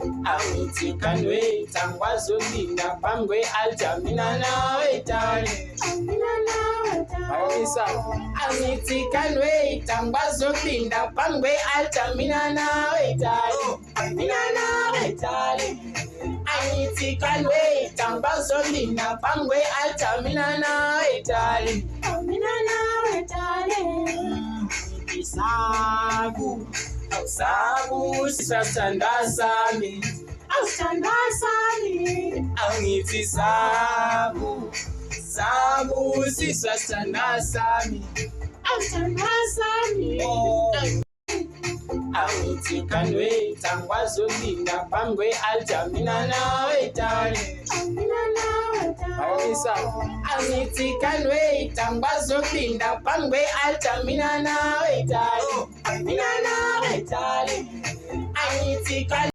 Amiti kanwe tangwazo linda pangwe altamina nawe tale. Amiti kanwe tangwazo linda pangwe altamina nawe tale. Amina nawe tale. Amiti kanwe tangwazo linda pangwe altamina nawe tale. Amina nawe tale. Sabu, sabu, sasandasami, sasandasami, angiti sabu, sabu, sasandasami, sasandasami. Angiti kanwe tangwazo linda pangwe altamina nawe tale. Amiti kanwe tangwazo linda pangwe altamina nawe tale. Amina nawe tale. Amiti kanwe